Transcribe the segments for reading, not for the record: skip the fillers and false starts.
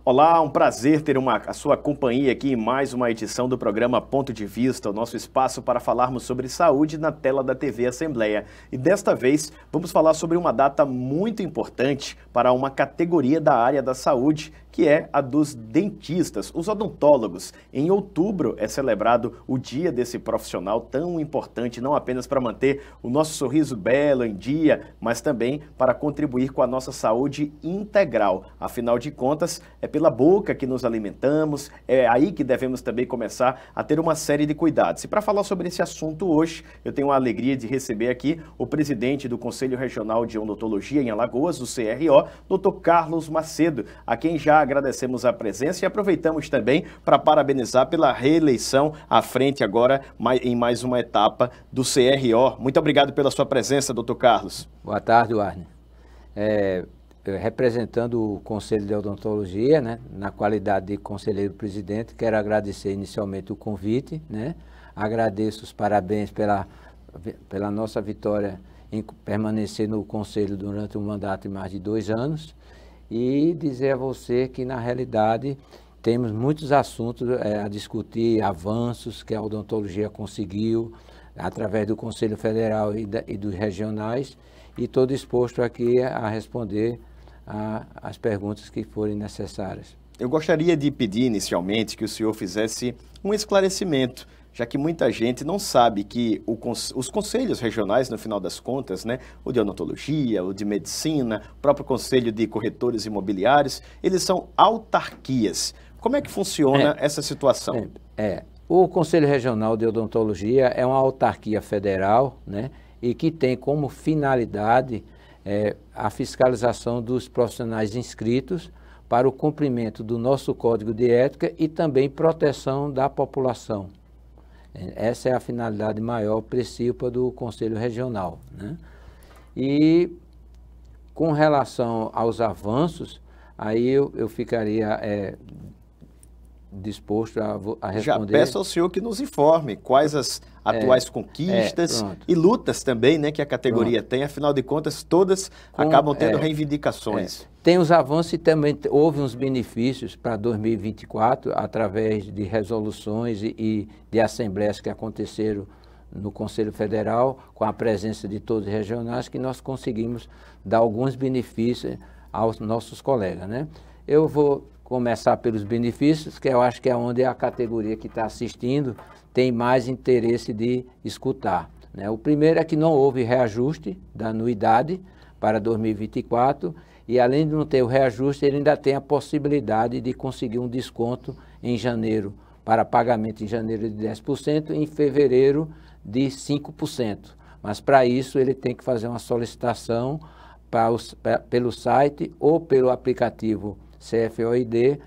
Olá, um prazer ter a sua companhia aqui em mais uma edição do programa Ponto de Vista, o nosso espaço para falarmos sobre saúde na tela da TV Assembleia. E desta vez vamos falar sobre uma data muito importante para uma categoria da área da saúde, que é a dos dentistas, os odontólogos. Em outubro é celebrado o dia desse profissional tão importante, não apenas para manter o nosso sorriso belo em dia, mas também para contribuir com a nossa saúde integral. Afinal de contas, é pela boca que nos alimentamos, é aí que devemos também começar a ter uma série de cuidados. E para falar sobre esse assunto hoje, eu tenho a alegria de receber aqui o presidente do Conselho Regional de Odontologia em Alagoas, o CRO, Dr. Carlos Macedo, a quem já agradecemos a presença e aproveitamos também para parabenizar pela reeleição à frente agora em mais uma etapa do CRO. Muito obrigado pela sua presença, Dr. Carlos. Boa tarde, Warner. Representando o Conselho de Odontologia, né, na qualidade de conselheiro presidente, quero agradecer inicialmente o convite, né, agradeço os parabéns pela nossa vitória em permanecer no Conselho durante um mandato de mais de 2 anos e dizer a você que, na realidade, temos muitos assuntos a discutir, avanços que a odontologia conseguiu através do Conselho Federal e dos regionais, e estou disposto aqui a responder as perguntas que forem necessárias. Eu gostaria de pedir inicialmente que o senhor fizesse um esclarecimento, já que muita gente não sabe que os conselhos regionais, no final das contas, né, o de odontologia, o de medicina, o próprio conselho de corretores imobiliários, eles são autarquias. Como é que funciona essa situação? O Conselho Regional de Odontologia é uma autarquia federal, né, e que tem como finalidade a fiscalização dos profissionais inscritos para o cumprimento do nosso Código de Ética e também proteção da população. Essa é a finalidade maior principal do Conselho Regional, né? E com relação aos avanços, aí eu ficaria disposto a responder. Já peço ao senhor que nos informe quais as atuais conquistas e lutas também, né, que a categoria tem, afinal de contas todas acabam tendo reivindicações. Tem os avanços e também houve uns benefícios para 2024 através de resoluções e de assembleias que aconteceram no Conselho Federal, com a presença de todos os regionais, que nós conseguimos dar alguns benefícios aos nossos colegas, né? Eu vou começar pelos benefícios, que eu acho que é onde a categoria que está assistindo tem mais interesse de escutar, né? O primeiro é que não houve reajuste da anuidade para 2024 e, além de não ter o reajuste, ele ainda tem a possibilidade de conseguir um desconto em janeiro, para pagamento em janeiro de 10% e em fevereiro de 5%. Mas para isso ele tem que fazer uma solicitação pelo site ou pelo aplicativo CFOID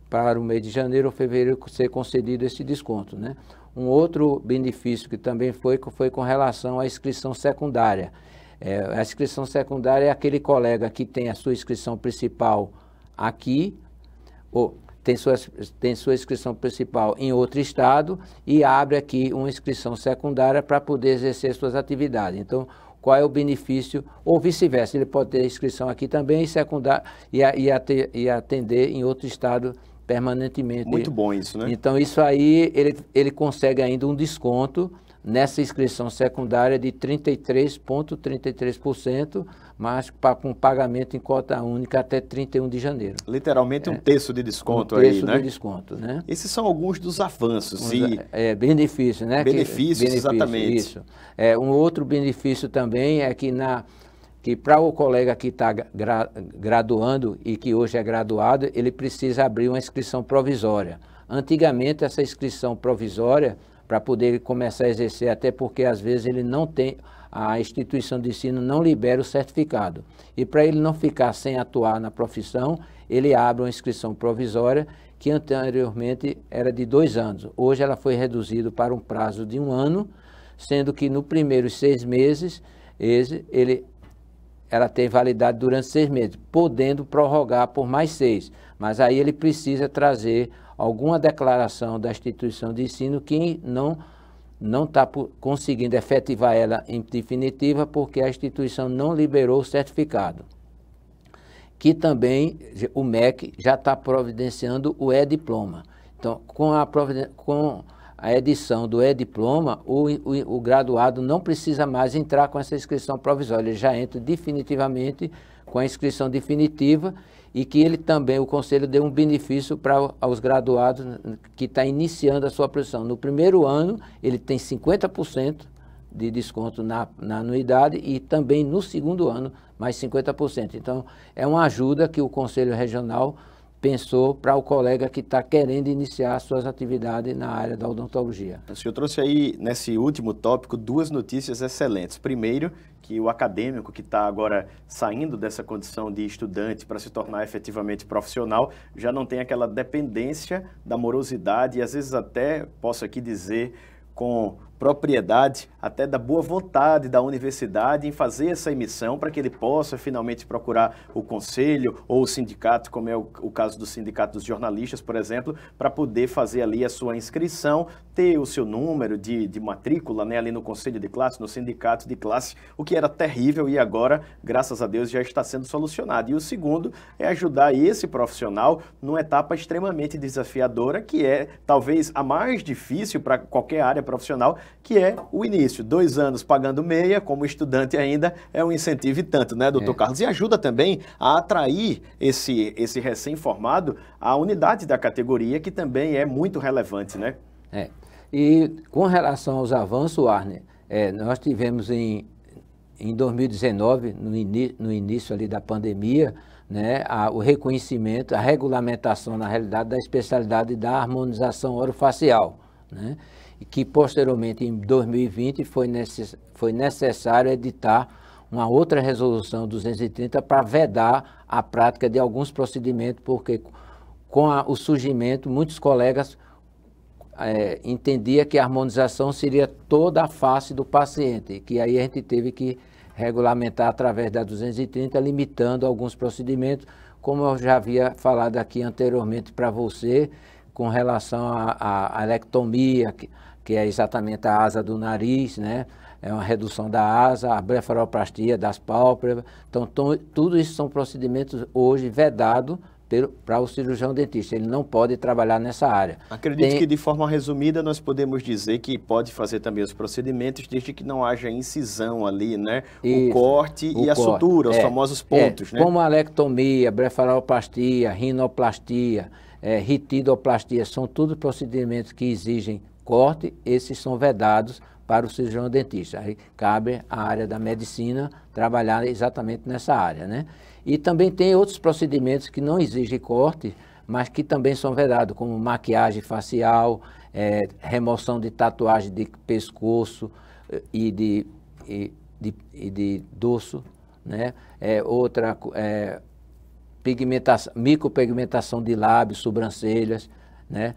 para o mês de janeiro ou fevereiro ser concedido esse desconto, né? Um outro benefício que também foi com relação à inscrição secundária. A inscrição secundária é aquele colega que tem a sua inscrição principal aqui, ou tem sua inscrição principal em outro estado e abre aqui uma inscrição secundária para poder exercer suas atividades. Então, qual é o benefício, ou vice-versa, ele pode ter inscrição aqui também e atender em outro estado permanentemente. Muito bom isso, né? Então, isso aí, ele consegue ainda um desconto nessa inscrição secundária de 33,33%, mas com pagamento em cota única até 31 de janeiro. Literalmente um terço de desconto aí, né? Um terço de desconto, né? Esses são alguns dos avanços. Benefícios, né? Benefícios, exatamente. Isso. Um outro benefício também é que para o colega que está graduando e que hoje é graduado, ele precisa abrir uma inscrição provisória. Antigamente, essa inscrição provisória, para poder começar a exercer, até porque às vezes ele não tem, a instituição de ensino não libera o certificado. E para ele não ficar sem atuar na profissão, ele abre uma inscrição provisória que anteriormente era de 2 anos. Hoje ela foi reduzida para um prazo de 1 ano, sendo que no primeiros 6 meses ela tem validade durante 6 meses, podendo prorrogar por mais 6. Mas aí ele precisa trazer alguma declaração da instituição de ensino que não está conseguindo efetivar ela em definitiva porque a instituição não liberou o certificado. que também o MEC já está providenciando o e-diploma. Então, com a edição do e-diploma, o graduado não precisa mais entrar com essa inscrição provisória, ele já entra definitivamente com a inscrição definitiva e que ele também, o Conselho, deu um benefício para os graduados que estão iniciando a sua profissão. No primeiro ano, ele tem 50% de desconto na anuidade e também no segundo ano, mais 50%. Então, é uma ajuda que o Conselho Regional pensou para o colega que está querendo iniciar suas atividades na área da odontologia. O senhor trouxe aí, nesse último tópico, duas notícias excelentes. Primeiro, que o acadêmico que está agora saindo dessa condição de estudante para se tornar efetivamente profissional, já não tem aquela dependência da morosidade e, às vezes, até, posso aqui dizer, com propriedade, até da boa vontade da universidade em fazer essa emissão para que ele possa finalmente procurar o conselho ou o sindicato, como é o caso do Sindicato dos Jornalistas, por exemplo, para poder fazer ali a sua inscrição, ter o seu número de matrícula, né, ali no conselho de classe, no sindicato de classe, o que era terrível e agora, graças a Deus, já está sendo solucionado. E o segundo é ajudar esse profissional numa etapa extremamente desafiadora, que é talvez a mais difícil para qualquer área profissional, que é o início. 2 anos pagando meia, como estudante ainda, é um incentivo e tanto, né, doutor Carlos? E ajuda também a atrair esse recém-formado à unidade da categoria, que também é muito relevante, né? E com relação aos avanços, Arne, nós tivemos em 2019, no início ali da pandemia, né, o reconhecimento, a regulamentação, na realidade, da especialidade da harmonização orofacial, né? E que posteriormente, em 2020, foi necessário editar uma outra resolução 230 para vedar a prática de alguns procedimentos, porque com o surgimento, muitos colegas entendiam que a harmonização seria toda a face do paciente, e que aí a gente teve que regulamentar através da 230, limitando alguns procedimentos, como eu já havia falado aqui anteriormente para você, com relação à alectomia, que é exatamente a asa do nariz, né? É uma redução da asa, a blefaroplastia das pálpebras. Então, tudo isso são procedimentos hoje vedados para o cirurgião dentista. Ele não pode trabalhar nessa área. Acredito que, de forma resumida, nós podemos dizer que pode fazer também os procedimentos, desde que não haja incisão ali, né? Isso, o corte e a sutura, os famosos pontos, né? Como a alectomia, blefaroplastia, rinoplastia, ritidoplastia, são tudo procedimentos que exigem corte, esses são vedados para o cirurgião dentista. Aí cabe à área da medicina trabalhar exatamente nessa área, né? E também tem outros procedimentos que não exigem corte, mas que também são vedados, como maquiagem facial, remoção de tatuagem de pescoço e de dorso, né? Micropigmentação de lábios, sobrancelhas, né?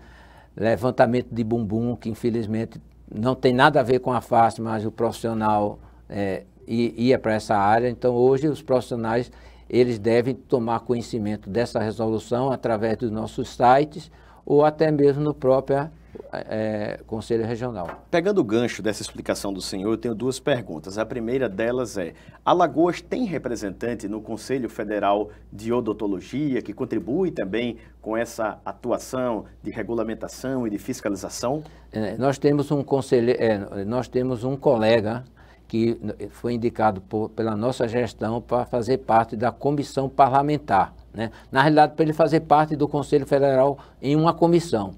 Levantamento de bumbum, que infelizmente não tem nada a ver com a face, mas o profissional ia para essa área. Então, hoje, os profissionais eles devem tomar conhecimento dessa resolução através dos nossos sites ou até mesmo no próprio Conselho Regional. Pegando o gancho dessa explicação do senhor, eu tenho 2 perguntas. A primeira delas é: Alagoas tem representante no Conselho Federal de Odontologia que contribui também com essa atuação de regulamentação e de fiscalização? Nós temos um colega que foi indicado pela nossa gestão para fazer parte da comissão parlamentar, né? Na realidade, para ele fazer parte do Conselho Federal em uma comissão.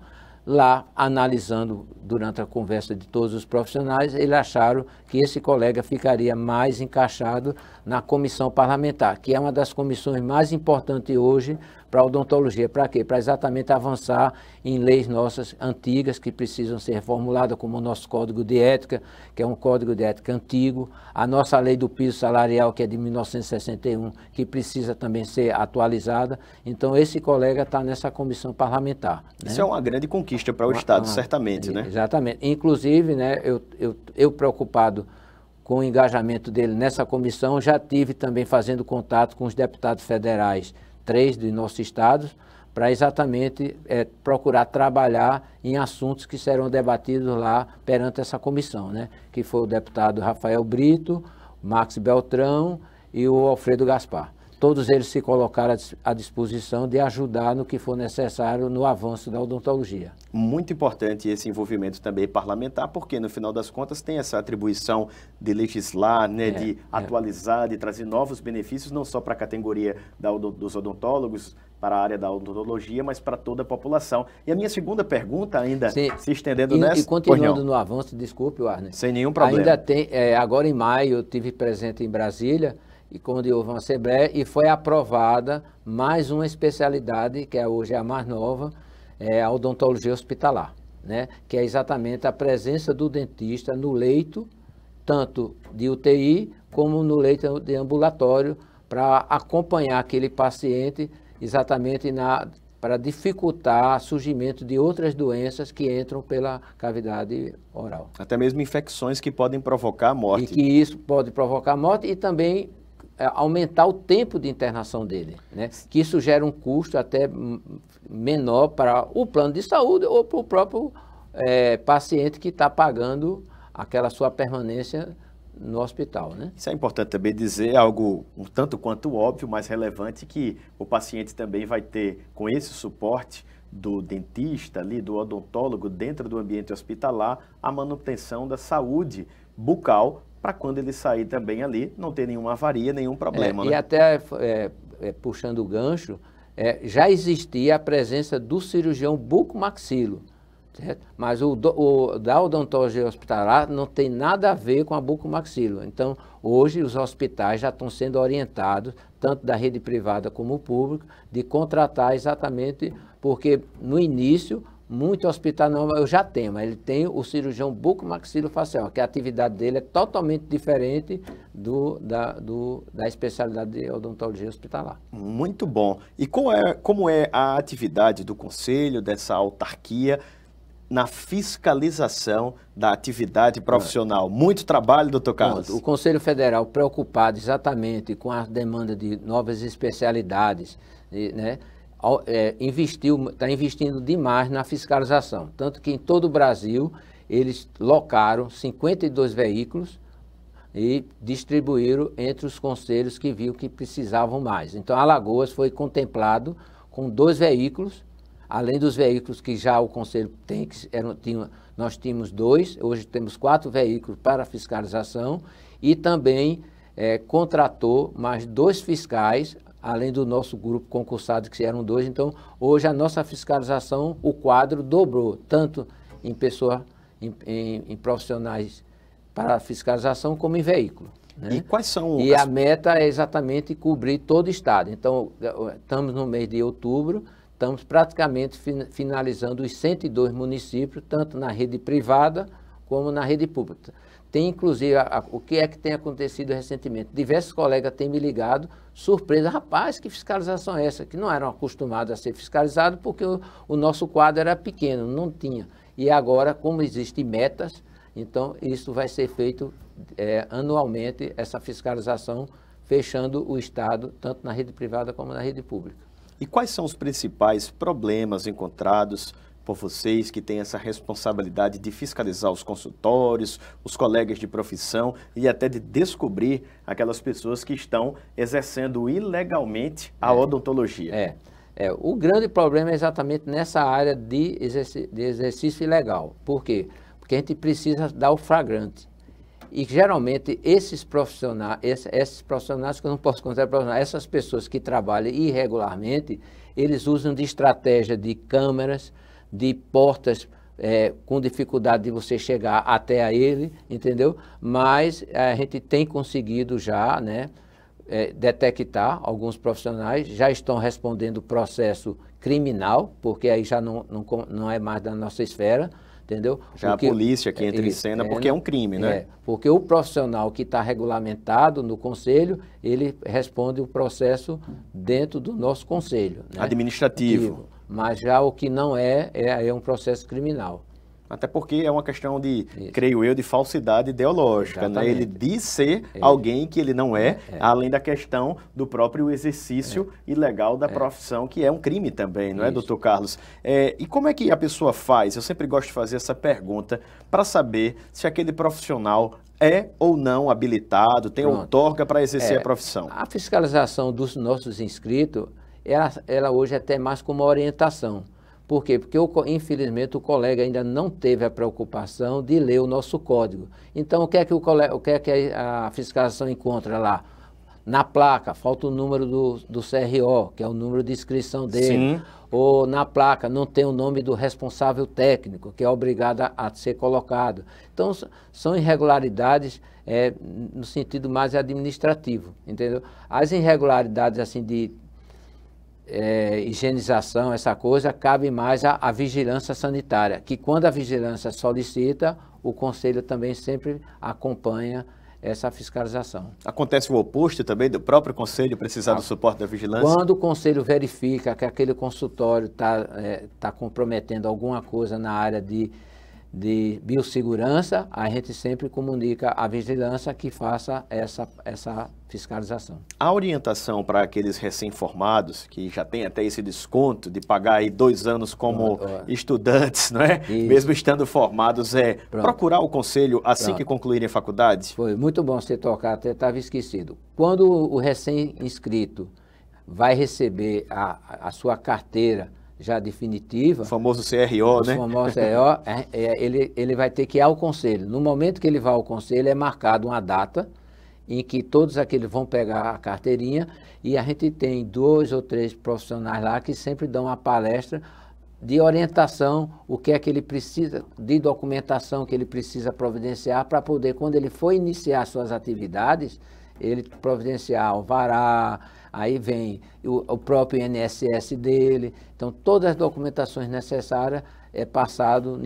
Lá, analisando durante a conversa de todos os profissionais, eles acharam que esse colega ficaria mais encaixado na comissão parlamentar, que é uma das comissões mais importantes hoje para a odontologia. Para quê? Para exatamente avançar em leis nossas antigas que precisam ser reformuladas, como o nosso Código de Ética, que é um Código de Ética antigo, a nossa Lei do Piso Salarial, que é de 1961, que precisa também ser atualizada. Então, esse colega está nessa comissão parlamentar, né? Isso é uma grande conquista para o Estado, certamente, né? Exatamente. Inclusive, né, eu preocupado com o engajamento dele nessa comissão, já tive também fazendo contato com os deputados federais, 3 do nosso estado, para exatamente procurar trabalhar em assuntos que serão debatidos lá perante essa comissão, né? Que foi o deputado Rafael Brito, Max Beltrão e o Alfredo Gaspar. todos eles se colocaram à disposição de ajudar no que for necessário no avanço da odontologia. Muito importante esse envolvimento também parlamentar, porque no final das contas tem essa atribuição de legislar, né, de atualizar, de trazer novos benefícios, não só para a categoria dos odontólogos, para a área da odontologia, mas para toda a população. E a minha segunda pergunta, ainda se estendendo nessa... E continuando no avanço, desculpe, Warner. Sem nenhum problema. Ainda tem, agora em maio, eu estive presente em Brasília, e quando houve uma assembleia, e foi aprovada mais uma especialidade, que hoje é a mais nova, a odontologia hospitalar, né? Que é exatamente a presença do dentista no leito, tanto de UTI como no leito de ambulatório, para acompanhar aquele paciente exatamente para dificultar o surgimento de outras doenças que entram pela cavidade oral. Até mesmo infecções que podem provocar a morte. E que isso pode provocar morte e também aumentar o tempo de internação dele, né? Que isso gera um custo até menor para o plano de saúde ou para o próprio paciente que está pagando aquela sua permanência no hospital, né? Isso é importante também dizer, algo um tanto quanto óbvio, mas relevante, que o paciente também vai ter, com esse suporte do dentista ali, do odontólogo dentro do ambiente hospitalar, a manutenção da saúde bucal, para quando ele sair também ali, não ter nenhuma avaria, nenhum problema. E até puxando o gancho, já existia a presença do cirurgião bucomaxilo, certo? Mas o da odontologia hospitalar não tem nada a ver com a bucomaxilo. Então, hoje os hospitais já estão sendo orientados, tanto da rede privada como pública, de contratar exatamente, porque no início, muito hospital não, eu já tenho, mas ele tem o cirurgião bucomaxilofacial, que a atividade dele é totalmente diferente da especialidade de odontologia hospitalar. Muito bom. E como é a atividade do conselho, dessa autarquia, na fiscalização da atividade profissional? Muito trabalho, doutor Carlos. O Conselho Federal, preocupado exatamente com a demanda de novas especialidades, né, está investindo demais na fiscalização. Tanto que em todo o Brasil, eles locaram 52 veículos e distribuíram entre os conselhos que viam que precisavam mais. Então, Alagoas foi contemplado com 2 veículos, além dos veículos que já o Conselho tem, nós tínhamos 2, hoje temos 4 veículos para fiscalização e também contratou mais 2 fiscais, além do nosso grupo concursado, que eram 2. Então, hoje a nossa fiscalização, o quadro dobrou, tanto em em profissionais para fiscalização, como em veículo, né? E quais são... E a meta é exatamente cobrir todo o estado. Então, estamos no mês de outubro, estamos praticamente finalizando os 102 municípios, tanto na rede privada como na rede pública. Tem, inclusive, o que é que tem acontecido recentemente? Diversos colegas têm me ligado, surpresa, rapaz, que fiscalização é essa? Que não eram acostumados a ser fiscalizados porque o nosso quadro era pequeno, não tinha. E agora, como existem metas, então isso vai ser feito anualmente, essa fiscalização, fechando o estado, tanto na rede privada como na rede pública. E quais são os principais problemas encontrados por vocês que têm essa responsabilidade de fiscalizar os consultórios, os colegas de profissão e até de descobrir aquelas pessoas que estão exercendo ilegalmente a odontologia? O grande problema é exatamente nessa área de exercício ilegal. Por quê? Porque a gente precisa dar o flagrante. E geralmente esses profissionais que eu não posso considerar profissionais, essas pessoas que trabalham irregularmente, eles usam de estratégia de câmeras, de portas com dificuldade de você chegar até a ele, entendeu? Mas a gente tem conseguido já, né, detectar alguns profissionais, já estão respondendo processo criminal, porque aí já não é mais da nossa esfera, entendeu? Já porque, a polícia que entra em cena, porque é um crime, né? Porque o profissional que está regulamentado no conselho, ele responde o processo dentro do nosso conselho, né? Administrativo. Mas já o que não é um processo criminal. Até porque é uma questão de, creio eu, de falsidade ideológica, né? Ele diz ser alguém que ele não é, além da questão do próprio exercício ilegal da profissão, que é um crime também, não é, doutor Carlos? E como é que a pessoa faz? Eu sempre gosto de fazer essa pergunta para saber se aquele profissional é ou não habilitado, tem Pronto. outorga para exercer a profissão? A fiscalização dos nossos inscritos, ela hoje é até mais como orientação. Por quê? Porque, infelizmente, o colega ainda não teve a preocupação de ler o nosso código. Então, o que é que a fiscalização encontra lá? Na placa, falta o número do CRO, que é o número de inscrição dele. Sim. Ou na placa não tem o nome do responsável técnico, que é obrigado a ser colocado. Então, são irregularidades no sentido mais administrativo, entendeu? As irregularidades assim de higienização, essa coisa, cabe mais à vigilância sanitária, que quando a vigilância solicita, o Conselho também sempre acompanha essa fiscalização. Acontece o oposto também, do próprio Conselho precisar do suporte da vigilância? Quando o Conselho verifica que aquele consultório está comprometendo alguma coisa na área de biossegurança, a gente sempre comunica à vigilância que faça essa fiscalização. A orientação para aqueles recém-formados, que já tem até esse desconto de pagar aí 2 anos como estudantes, não é? Isso. Mesmo estando formados, procurar o Conselho assim que concluírem a faculdade? Foi muito bom você tocar, até estava esquecido. Quando o recém-inscrito vai receber a sua carteira já definitiva, O famoso CRO, né? O famoso CRO, ele vai ter que ir ao Conselho. No momento que ele vai ao Conselho, é marcada uma data em que todos aqueles vão pegar a carteirinha e a gente tem 2 ou 3 profissionais lá que sempre dão uma palestra de orientação, o que é que ele precisa, de documentação que ele precisa providenciar para poder, quando ele for iniciar suas atividades, ele providenciar alvará, aí vem o próprio INSS dele. Então, todas as documentações necessárias é passado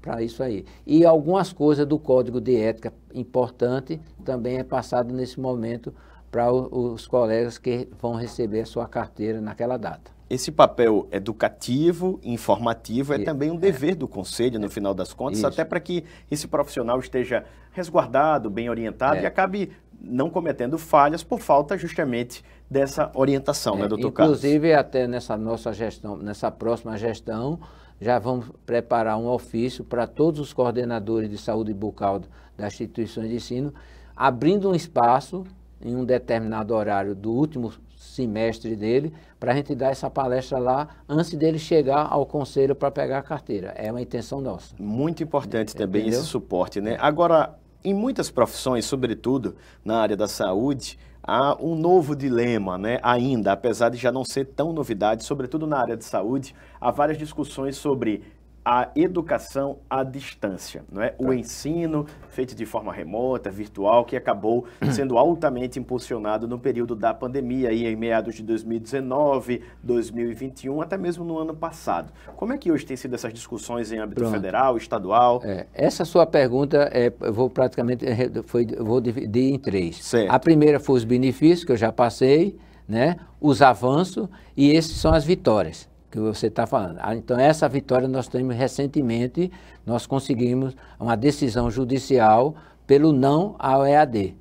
para isso aí. E algumas coisas do Código de Ética importante também é passado nesse momento para os colegas que vão receber a sua carteira naquela data. Esse papel educativo, informativo, é também um dever do Conselho, no final das contas, Isso. até para que esse profissional esteja resguardado, bem orientado e acabe não cometendo falhas por falta justamente dessa orientação, né, doutor Carlos? Inclusive, até nessa nossa gestão, nessa próxima gestão, já vamos preparar um ofício para todos os coordenadores de saúde bucal das instituições de ensino, abrindo um espaço em um determinado horário do último semestre dele, para a gente dar essa palestra lá antes dele chegar ao Conselho para pegar a carteira. É uma intenção nossa. Muito importante também esse suporte, né? Agora, em muitas profissões, sobretudo na área da saúde, há um novo dilema, né? Ainda, apesar de já não ser tão novidade, sobretudo na área de saúde, há várias discussões sobre a educação à distância, não é? O ensino feito de forma remota, virtual, que acabou sendo altamente impulsionado no período da pandemia, aí em meados de 2019, 2021, até mesmo no ano passado. Como é que hoje tem sido essas discussões em âmbito federal, estadual? Essa sua pergunta, eu vou dividir em 3. Certo. A primeira foi os benefícios, que eu já passei, né? Os avanços, e esses são as vitórias que você está falando. Então, essa vitória nós temos recentemente, nós conseguimos uma decisão judicial pelo não ao EAD.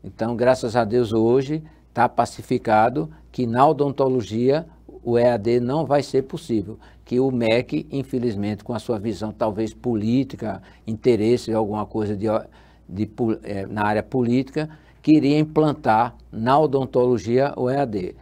Então, graças a Deus, hoje está pacificado que na odontologia o EAD não vai ser possível, que o MEC, infelizmente, com a sua visão talvez política, interesse, alguma coisa na área política, queria implantar na odontologia o EAD.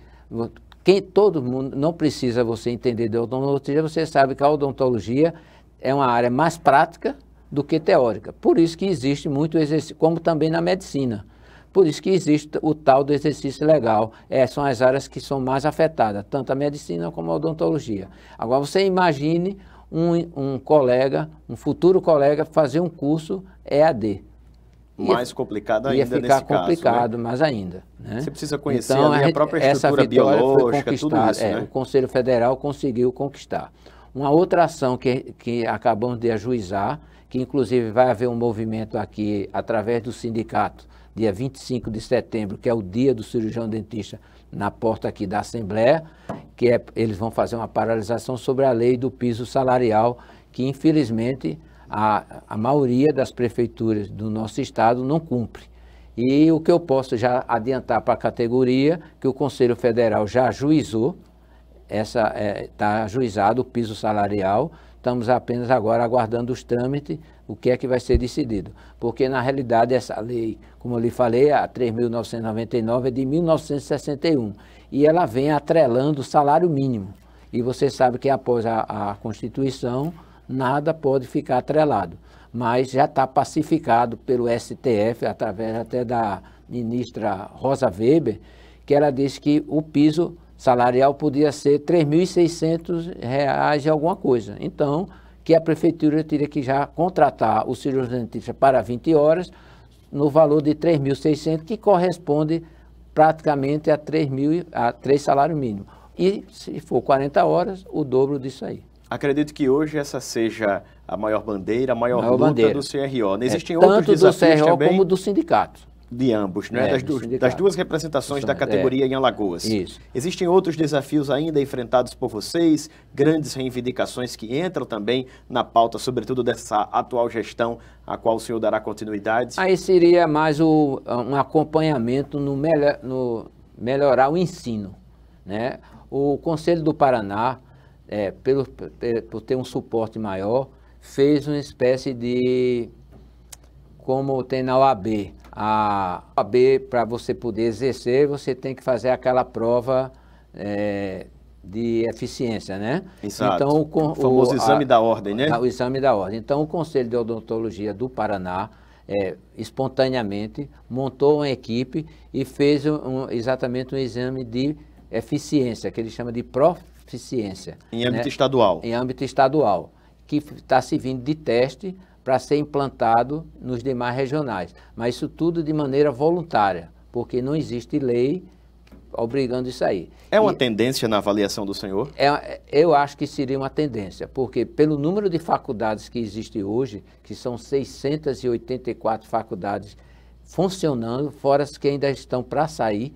Todo mundo, não precisa você entender de odontologia, você sabe que a odontologia é uma área mais prática do que teórica. Por isso que existe muito exercício, como também na medicina. Por isso que existe o tal do exercício legal. São as áreas que são mais afetadas, tanto a medicina como a odontologia. Agora, você imagine um colega, um futuro colega, fazer um curso EAD. Mais complicado ainda nesse caso. Ia ficar complicado, né? Mais ainda. Né? Você precisa conhecer ali a própria estrutura biológica, tudo isso, né? O Conselho Federal conseguiu conquistar. Uma outra ação que acabamos de ajuizar, que inclusive vai haver um movimento aqui através do sindicato, dia 25 de setembro, que é o dia do cirurgião dentista, na porta aqui da Assembleia, eles vão fazer uma paralisação sobre a lei do piso salarial, que infelizmente a maioria das prefeituras do nosso estado não cumpre. E o que eu posso já adiantar para a categoria, que o Conselho Federal já ajuizou, está ajuizado o piso salarial estamos apenas agora aguardando os trâmites, o que é que vai ser decidido. Porque, na realidade, essa lei, como eu lhe falei, a 3.999 é de 1961, e ela vem atrelando o salário mínimo. E você sabe que após a Constituição, nada pode ficar atrelado. Mas já está pacificado pelo STF, através até da ministra Rosa Weber, que ela disse que o piso salarial podia ser R$ 3.600 e alguma coisa. Então, que a prefeitura teria que já contratar o cirurgião dentista para 20 horas, no valor de R$ 3.600, que corresponde praticamente a 3 salários mínimos. E se for 40 horas, o dobro disso aí. Acredito que hoje essa seja a maior bandeira, a maior luta bandeira do CRO. Não existem outros tanto do desafios CRO também? como do sindicato. De ambos, né? Das duas representações da categoria em Alagoas. Isso. Existem outros desafios ainda enfrentados por vocês, grandes reivindicações que entram também na pauta, sobretudo dessa atual gestão, a qual o senhor dará continuidade? Aí seria mais um acompanhamento no melhorar o ensino, né? O Conselho do Paraná, por ter um suporte maior, fez uma espécie de, como tem na OAB, a OAB, para você poder exercer, você tem que fazer aquela prova de eficiência, né? Exato. Então, o famoso exame da ordem, né? O exame da ordem. Então, o Conselho de Odontologia do Paraná, espontaneamente, montou uma equipe e fez exatamente um exame de eficiência, que ele chama de proficiência. Em âmbito estadual. Em âmbito estadual, que está servindo de teste para ser implantado nos demais regionais. Mas isso tudo de maneira voluntária, porque não existe lei obrigando isso aí. É uma tendência na avaliação do senhor? Eu acho que seria uma tendência, porque pelo número de faculdades que existe hoje, que são 684 faculdades funcionando, fora as que ainda estão para sair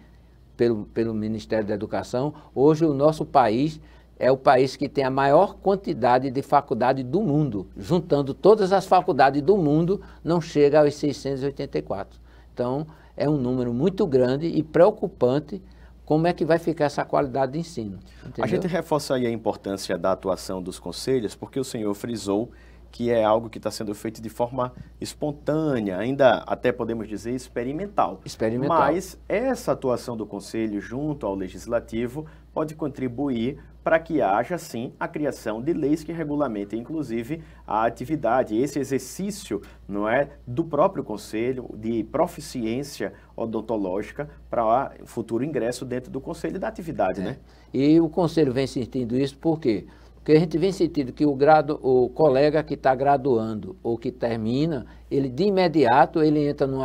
pelo Ministério da Educação, hoje o nosso país é o país que tem a maior quantidade de faculdade do mundo. Juntando todas as faculdades do mundo, não chega aos 684. Então, é um número muito grande e preocupante como é que vai ficar essa qualidade de ensino. Entendeu? A gente reforça aí a importância da atuação dos conselhos, porque o senhor frisou que é algo que está sendo feito de forma espontânea, ainda até podemos dizer experimental. Experimental. Mas essa atuação do Conselho junto ao Legislativo pode contribuir para que haja, sim, a criação de leis que regulamentem, inclusive, a atividade, esse exercício, não é, do próprio Conselho de proficiência odontológica para o futuro ingresso dentro do Conselho da atividade, né? E o Conselho vem sentindo isso por quê? Porque a gente vem sentindo que o colega que está graduando ou que termina, ele de imediato ele entra num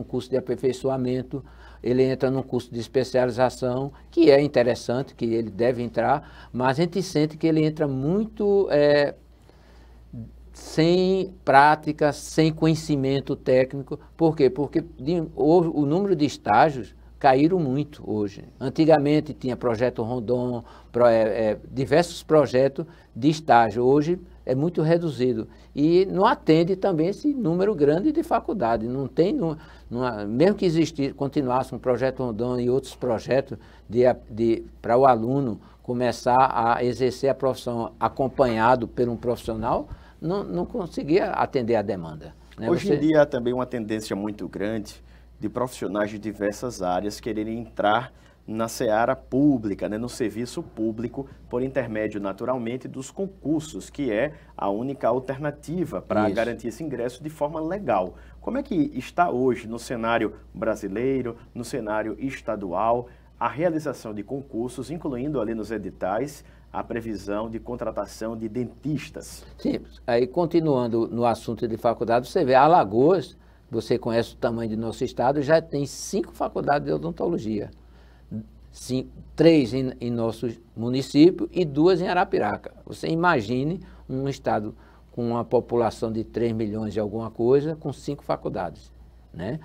curso de aperfeiçoamento, ele entra num curso de especialização, que é interessante, que ele deve entrar, mas a gente sente que ele entra muito sem prática, sem conhecimento técnico. Por quê? Porque o número de estágios caíram muito hoje. Antigamente tinha projeto Rondon, diversos projetos de estágio. Hoje é muito reduzido. E não atende também esse número grande de faculdade. Não tem, mesmo que continuasse um projeto Rondon e outros projetos para o aluno começar a exercer a profissão acompanhado por um profissional, não conseguia atender a demanda. Né? Hoje em dia há também uma tendência muito grande de profissionais de diversas áreas quererem entrar na seara pública, né, no serviço público, por intermédio, naturalmente, dos concursos, que é a única alternativa para garantir esse ingresso de forma legal. Como é que está hoje no cenário brasileiro, no cenário estadual, a realização de concursos, incluindo ali nos editais, a previsão de contratação de dentistas? Sim, aí continuando no assunto de faculdade, você vê Alagoas, você conhece o tamanho do nosso estado, já tem 5 faculdades de odontologia. 3 em nosso município e 2 em Arapiraca. Você imagine um estado com uma população de 3 milhões e alguma coisa, com 5 faculdades, né?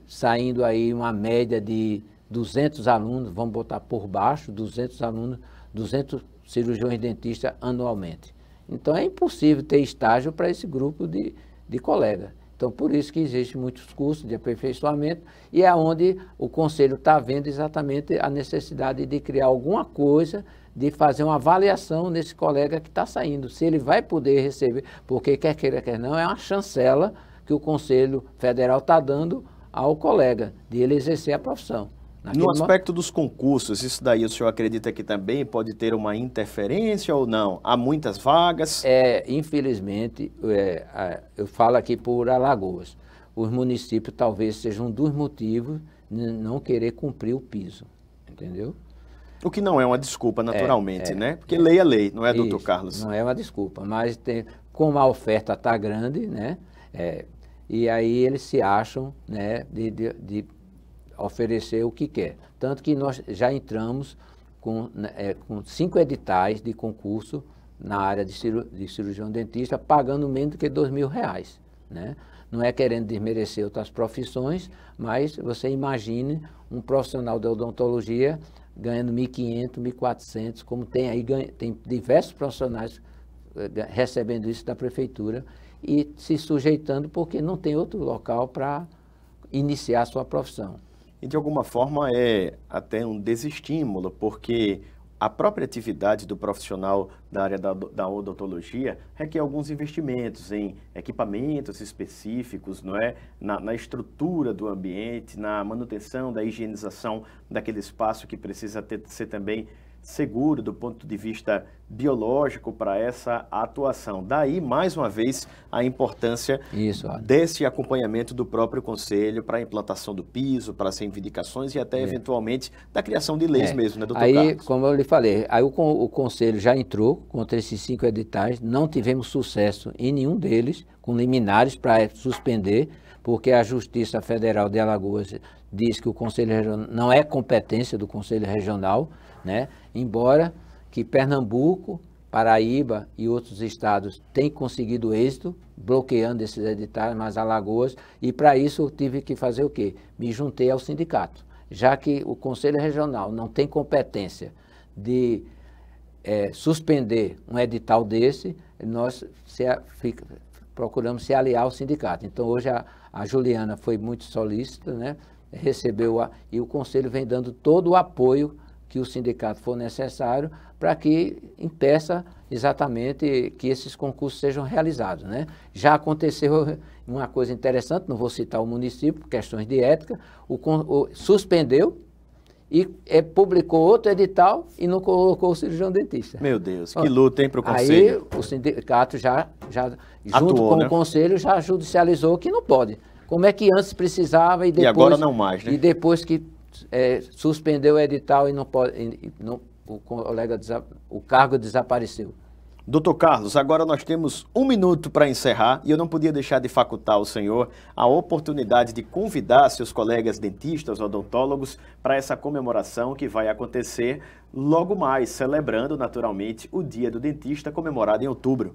Saindo aí uma média de 200 alunos, vamos botar por baixo, 200 alunos, 200 cirurgiões dentistas anualmente. Então é impossível ter estágio para esse grupo de colegas. Então, por isso que existem muitos cursos de aperfeiçoamento e é onde o Conselho está vendo exatamente a necessidade de criar alguma coisa de fazer uma avaliação nesse colega que está saindo, se ele vai poder receber, porque quer queira, quer não, é uma chancela que o Conselho Federal está dando ao colega, de ele exercer a profissão. No aspecto dos concursos, isso daí o senhor acredita que também pode ter uma interferência ou não? Há muitas vagas? Infelizmente, eu falo aqui por Alagoas, os municípios talvez sejam um dos motivos de não querer cumprir o piso, entendeu? O que não é uma desculpa, naturalmente, né? Porque lei é lei, não é, doutor Carlos? Não é uma desculpa, mas como a oferta está grande, né? E aí eles se acham, né, de oferecer o que quer. Tanto que nós já entramos com 5 editais de concurso na área de cirurgião dentista, pagando menos do que R$2.000, né? Não é querendo desmerecer outras profissões, mas você imagine um profissional de odontologia ganhando R$1.500, R$1.400, como tem aí, tem diversos profissionais recebendo isso da prefeitura e se sujeitando porque não tem outro local para iniciar a sua profissão. E de alguma forma é até um desestímulo, porque a própria atividade do profissional da área da odontologia requer alguns investimentos em equipamentos específicos, não é? Na estrutura do ambiente, na manutenção da higienização daquele espaço que precisa ser também seguro do ponto de vista biológico para essa atuação. Daí, mais uma vez, a importância desse acompanhamento do próprio Conselho para a implantação do piso, para as reivindicações e até, eventualmente, da criação de leis mesmo, né, doutor Carlos? Aí, como eu lhe falei, aí o Conselho já entrou contra esses 5 editais, não tivemos sucesso em nenhum deles, com liminares para suspender, porque a Justiça Federal de Alagoas diz que o Conselho Regional não é competência do Conselho Regional, né? Embora que Pernambuco, Paraíba e outros estados tenham conseguido êxito, bloqueando esses editais, mas Alagoas, e para isso eu tive que fazer o quê? Me juntei ao sindicato, já que o Conselho Regional não tem competência de suspender um edital desse, nós procuramos se aliar ao sindicato. Então hoje a Juliana foi muito solícita, né? Recebeu e o Conselho vem dando todo o apoio que o sindicato for necessário para que impeça exatamente que esses concursos sejam realizados, né? Já aconteceu uma coisa interessante, não vou citar o município, por questões de ética, suspendeu e publicou outro edital e não colocou o cirurgião dentista. Meu Deus, que luta, hein, para o Conselho. Aí o sindicato já junto atuou, com né? o Conselho, já judicializou que não pode. Como é que antes precisava e depois... E agora não mais, né? E depois que suspendeu o edital e não pode, o cargo desapareceu. Doutor Carlos, agora nós temos 1 minuto para encerrar e eu não podia deixar de facultar ao senhor a oportunidade de convidar seus colegas dentistas, odontólogos, para essa comemoração que vai acontecer logo mais, celebrando naturalmente o Dia do Dentista, comemorado em outubro.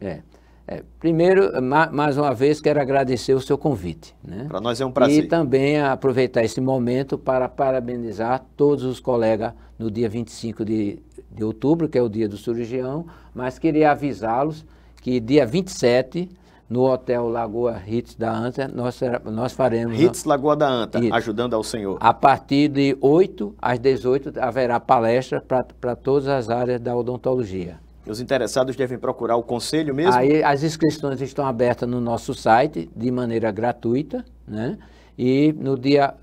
Primeiro, mais uma vez, quero agradecer o seu convite, né? Para nós é um prazer. E também aproveitar esse momento para parabenizar todos os colegas no dia 25 de outubro, que é o dia do cirurgião, mas queria avisá-los que dia 27, no Hotel Lagoa Hits da Anta, nós faremos... Hits Lagoa da Anta, Isso. Ajudando ao Senhor. A partir de 8 às 18 haverá palestra para todas as áreas da odontologia. Os interessados devem procurar o Conselho mesmo? Aí as inscrições estão abertas no nosso site de maneira gratuita, né? E no dia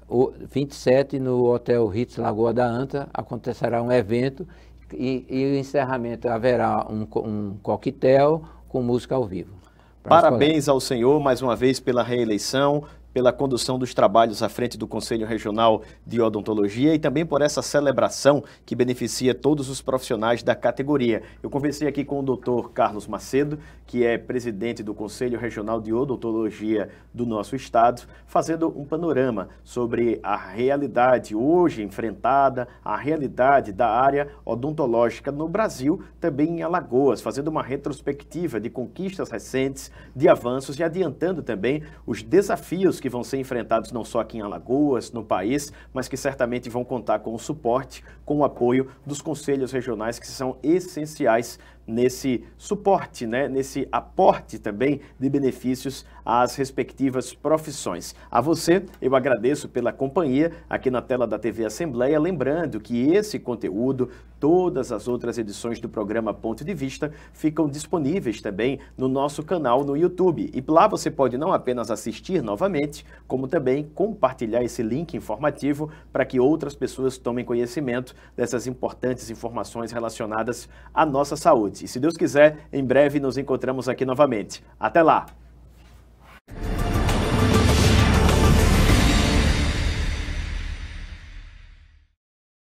27, no Hotel Hits Lagoa da Anta, acontecerá um evento e o encerramento haverá um coquetel com música ao vivo. Parabéns ao senhor mais uma vez pela reeleição, pela condução dos trabalhos à frente do Conselho Regional de Odontologia e também por essa celebração que beneficia todos os profissionais da categoria. Eu conversei aqui com o Dr. Carlos Macedo, que é presidente do Conselho Regional de Odontologia do nosso estado, fazendo um panorama sobre a realidade hoje enfrentada, a realidade da área odontológica no Brasil, também em Alagoas, fazendo uma retrospectiva de conquistas recentes, de avanços e adiantando também os desafios que vão ser enfrentados não só aqui em Alagoas, no país, mas que certamente vão contar com o suporte, com o apoio dos conselhos regionais que são essenciais nesse suporte, né, nesse aporte também de benefícios às respectivas profissões. A você, eu agradeço pela companhia aqui na tela da TV Assembleia, lembrando que esse conteúdo, todas as outras edições do programa Ponto de Vista ficam disponíveis também no nosso canal no YouTube. E lá você pode não apenas assistir novamente, como também compartilhar esse link informativo para que outras pessoas tomem conhecimento dessas importantes informações relacionadas à nossa saúde. E se Deus quiser, em breve nos encontramos aqui novamente. Até lá!